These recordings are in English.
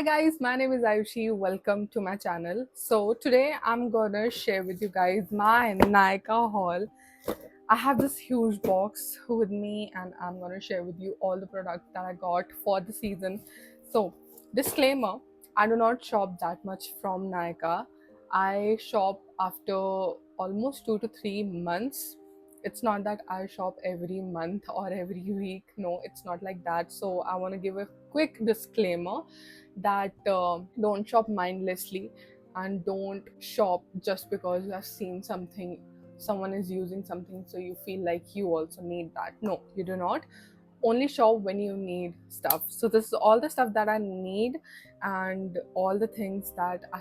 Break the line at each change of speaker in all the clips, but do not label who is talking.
Hi guys, my name is Ayushi. Welcome to my channel. So today I'm gonna share with you guys my Nykaa haul. I have this huge box with me and I'm gonna share with you all the products that I got for the season. So disclaimer, I do not shop that much from Nykaa. I shop after almost 2 to 3 months. It's not that I shop every month or every week. No, it's not like that. So I want to give a quick disclaimer that don't shop mindlessly and don't shop just because you have seen something, someone is using something, so you feel like you also need that. No, you do not. Only shop when you need stuff. So this is all the stuff that I need and all the things that I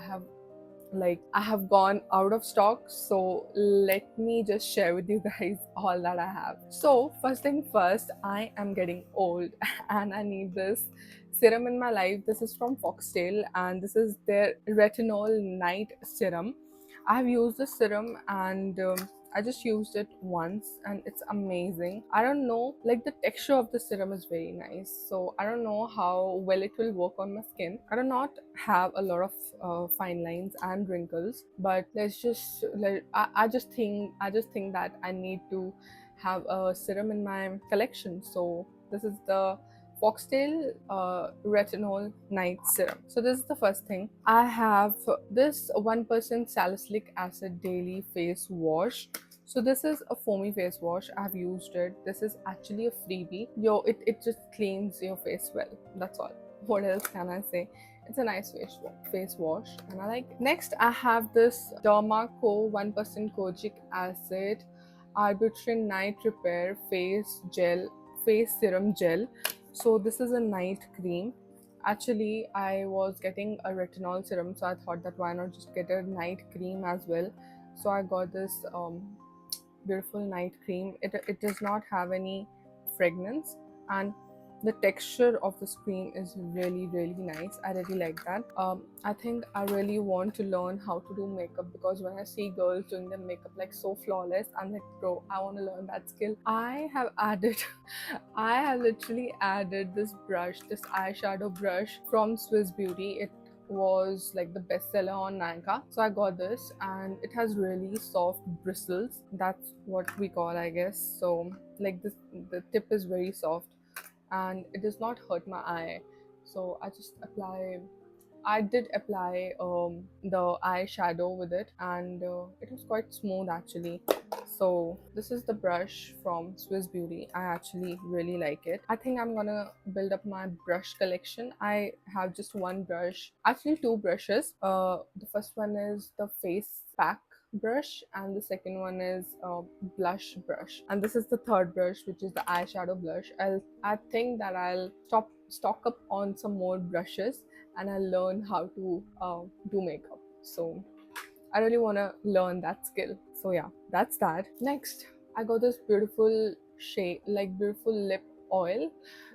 have gone out of stock. So let me just share with you guys all that I have. So first thing first, I am getting old and I need this serum in my life. This is from Foxtail and this is their retinol night serum. I have used this serum and I just used it once and it's amazing. I don't know, like the texture of the serum is very nice. So I don't know how well it will work on my skin. I do not have a lot of fine lines and wrinkles, but I just think that I need to have a serum in my collection. So this is the Foxtail retinol night serum. So this is the first thing. I have this 1% salicylic acid daily face wash. So this is a foamy face wash. I have used it. This is actually a freebie. It just cleans your face well. That's all. What else can I say? It's a nice face wash and I like it. Next I have this Dermaco 1% kojic acid Arbitrin night repair face serum gel. So this is a night cream. Actually I was getting a retinol serum, so I thought that why not just get a night cream as well. So I got this beautiful night cream. It does not have any fragrance and the texture of the cream is really nice. I really like that. I think I really want to learn how to do makeup because when I see girls doing their makeup like so flawless, I'm like, bro, I want to learn that skill. I have added I have literally added this eyeshadow brush from Swiss Beauty. It was like the bestseller on Nykaa. So I got this and it has really soft bristles. That's what we call, I guess. So like this, the tip is very soft and it does not hurt my eye. So I did apply the eyeshadow with it and it was quite smooth actually. So this is the brush from Swiss Beauty. I actually really like it. I think I'm gonna build up my brush collection. I have just one brush, actually two brushes. The first one is the face pack brush and the second one is a blush brush, and this is the third brush, which is the eyeshadow blush. I think that I'll stock up on some more brushes and I'll learn how to do makeup. So I really want to learn that skill. So yeah, that's that. Next I got this beautiful shade, like beautiful lip oil.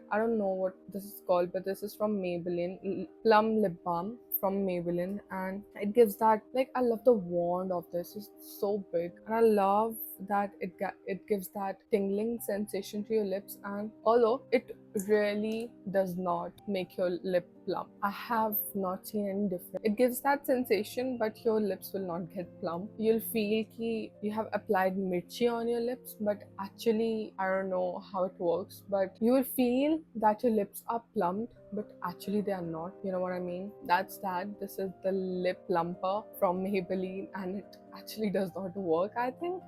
I don't know what this is called, but this is from Maybelline, Plum Lip Balm from Maybelline, and it gives that, like, I love the wand of this. It's so big, and I love that it gives that tingling sensation to your lips. And although it really does not make your lip plump, I have not seen any difference. It gives that sensation, but your lips will not get plump. You'll feel ki you have applied mirchi on your lips, but actually I don't know how it works, but you will feel that your lips are plumped, but actually they are not. You know what I mean? That's that. This is the lip plumper from Maybelline, and it actually does not work. I think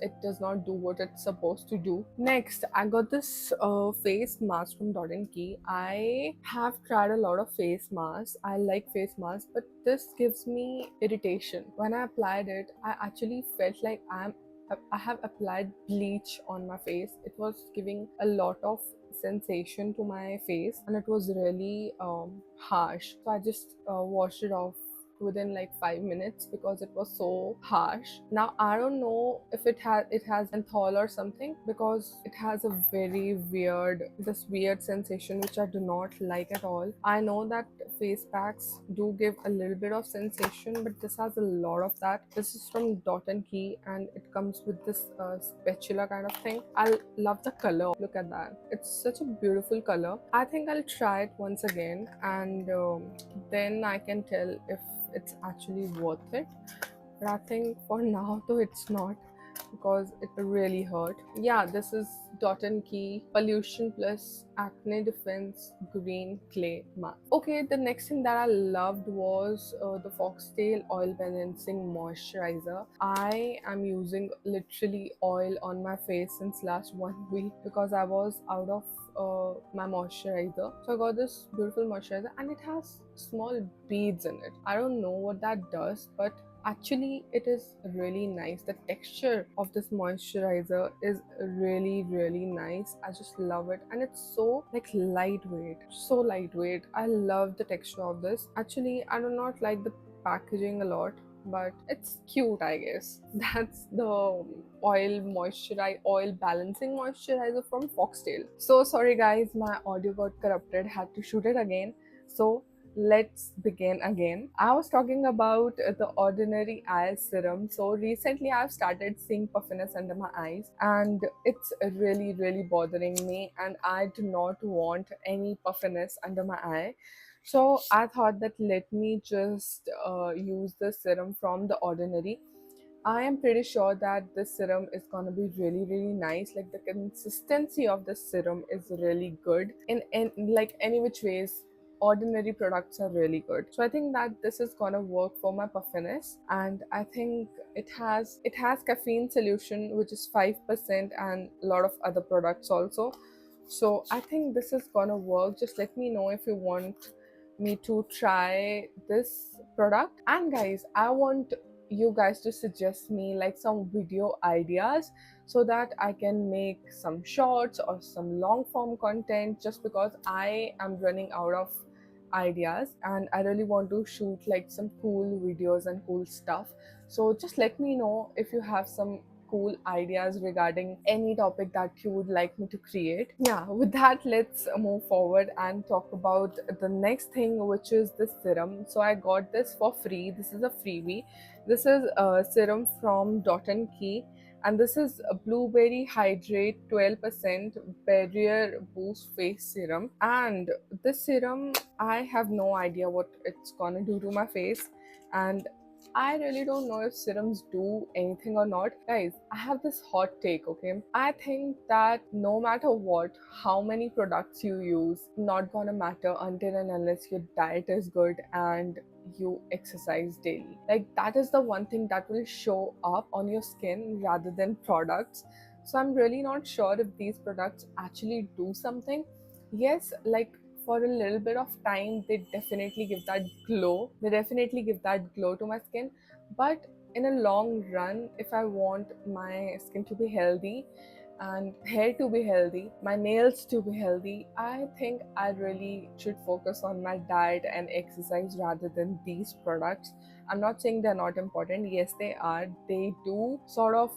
it does not do what it's supposed to do. Next I got this face mask from Dot & Key. I have tried a lot of face masks. I like face masks, but this gives me irritation. When I applied it, I actually felt like I have applied bleach on my face. It was giving a lot of sensation to my face and it was really harsh. So I just washed it off within like 5 minutes because it was so harsh. Now I don't know if it has menthol or something, because it has a very weird sensation which I do not like at all. I know that face packs do give a little bit of sensation, but this has a lot of that. This is from Dot and Key, and it comes with this spatula kind of thing. I love the color. Look at that. It's such a beautiful color. I think I'll try it once again, and then I can tell if it's actually worth it. But I think for now though it's not, because it really hurt. Yeah, this is Dot and Key Pollution Plus Acne Defense Green Clay Mask. Okay, the next thing that I loved was the Foxtail Oil Balancing Moisturizer. I am using literally oil on my face since last 1 week because I was out of my moisturizer. So I got this beautiful moisturizer, and it has small beads in it. I don't know what that does, but actually it is really nice. The texture of this moisturizer is really nice. I just love it, and it's so like lightweight. I love the texture of this. Actually, I do not like the packaging a lot, but it's cute, I guess. That's the oil balancing moisturizer from Foxtail. So sorry guys, my audio got corrupted, had to shoot it again. So let's begin again. I was talking about the Ordinary Eye Serum. So recently I've started seeing puffiness under my eyes, and it's really bothering me, and I do not want any puffiness under my eye. So I thought that let me just use the serum from The Ordinary. I am pretty sure that this serum is gonna be really nice. Like, the consistency of this serum is really good. In like any which ways, Ordinary products are really good. So I think that this is gonna work for my puffiness, and I think it has caffeine solution which is 5%, and a lot of other products also. So I think this is gonna work. Just let me know if you want me to try this product. And guys, I want you guys to suggest me like some video ideas so that I can make some shorts or some long form content, just because I am running out of ideas and I really want to shoot like some cool videos and cool stuff. So just let me know if you have some cool ideas regarding any topic that you would like me to create. Yeah, with that, let's move forward and talk about the next thing, which is this serum. So I got this for free. This is a freebie. This is a serum from Dot and Key, and this is a Blueberry Hydrate 12% Barrier Boost Face Serum. And this serum, I have no idea what it's gonna do to my face, and I really don't know if serums do anything or not. Guys, I have this hot take, okay? I think that no matter what, how many products you use, not gonna matter until and unless your diet is good and you exercise daily. Like, that is the one thing that will show up on your skin rather than products. So I'm really not sure if these products actually do something. Yes, like, for a little bit of time they definitely give that glow. To my skin. But in a long run, if I want my skin to be healthy and hair to be healthy, my nails to be healthy, I think I really should focus on my diet and exercise rather than these products. I'm not saying they're not important. Yes, they are. They do sort of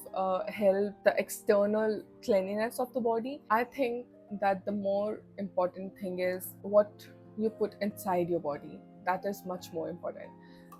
help the external cleanliness of the body. I think that the more important thing is what you put inside your body. That is much more important.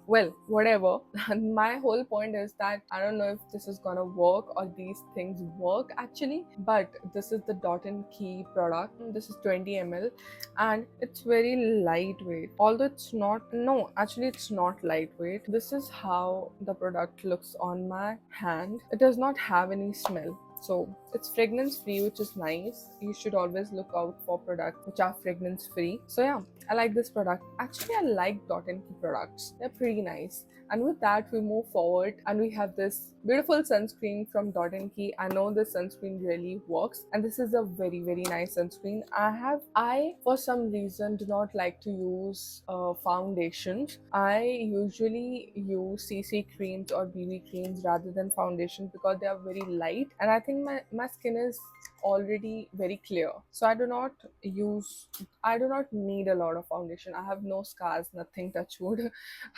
Well, whatever. My whole point is that I don't know if this is gonna work or these things work actually, but this is the Dot and Key product. This is 20 ml and it's very lightweight. Although it's not, no, actually it's not lightweight. This is how the product looks on my hand. It does not have any smell. So it's fragrance free, which is nice. You should always look out for products which are fragrance free. So yeah, I like this product. Actually, I like Dot and Key products. They're pretty nice. And with that, we move forward and we have this beautiful sunscreen from Dot and Key. I know this sunscreen really works, and this is a very nice sunscreen. I for some reason do not like to use foundations. I usually use CC creams or BB creams rather than foundations because they are very light, and I think my skin is already very clear. So I do not need a lot of foundation. I have no scars, nothing, touch wood.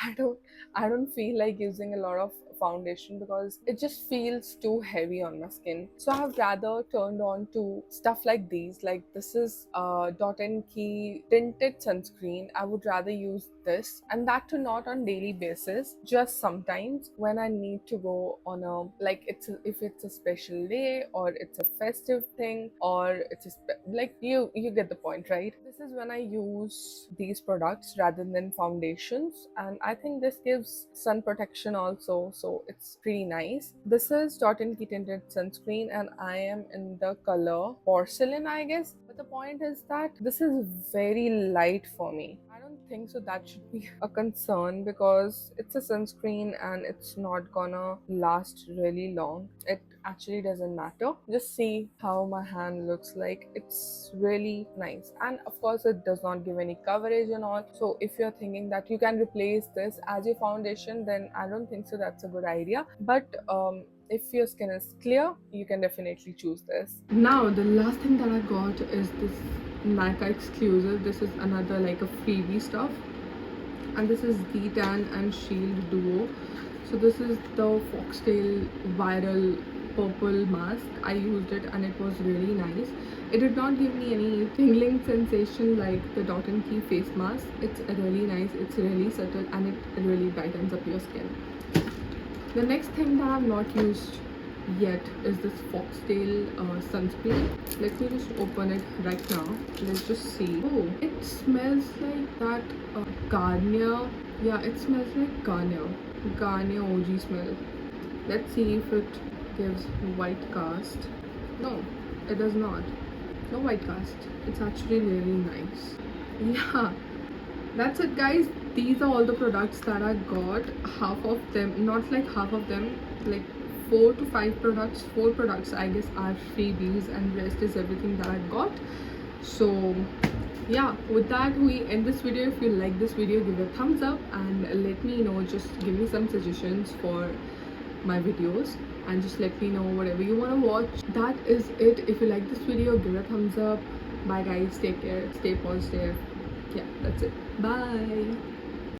I don't I don't feel like using a lot of foundation because it just feels too heavy on my skin. So I have rather turned on to stuff like these. Like this is Dot and Key tinted sunscreen. I would rather use this, and that too not on daily basis, just sometimes when I need to go on a, like if it's a special day or it's a festive thing or it's like you get the point, right? This is when I use these products rather than foundations, and I think this gives sun protection also, so it's pretty nice. This is Dot and Key tinted sunscreen, and I am in the color porcelain, I guess. But the point is that this is very light for me. I don't think so that should be a concern because it's a sunscreen and it's not gonna last really long. It actually doesn't matter. Just see how my hand looks like. It's really nice, and of course it does not give any coverage and all. So if you're thinking that you can replace this as your foundation, then I don't think so that's a good idea. But if your skin is clear, you can definitely choose this. Now the last thing that I got is this Nykaa exclusive. This is another like a freebie stuff, and this is the Tan and Shield Duo. So this is the Foxtail Viral Purple Mask. I used it and it was really nice. It did not give me any tingling sensation like the Dot and Key face mask. It's really nice, it's really subtle, and it really brightens up your skin. The next thing that I have not used yet is this Foxtail sunscreen. Let me just open it right now. Let's just see. Oh, it smells like that Garnier. Yeah, it smells like Garnier OG smell. Let's see if it gives white cast. No, it does not. No white cast. It's actually really nice. Yeah, that's it, guys. These are all the products that I got. Half of them, not like half of them, like 4 to 5 products, 4 products I guess are freebies, and rest is everything that I got. So yeah, with that we end this video. If you like this video, give it a thumbs up and let me know, just give me some suggestions for my videos, and just let me know whatever you want to watch. That is it. If you like this video, give it a thumbs up. Bye guys, take care, stay positive. Yeah, that's it. Bye.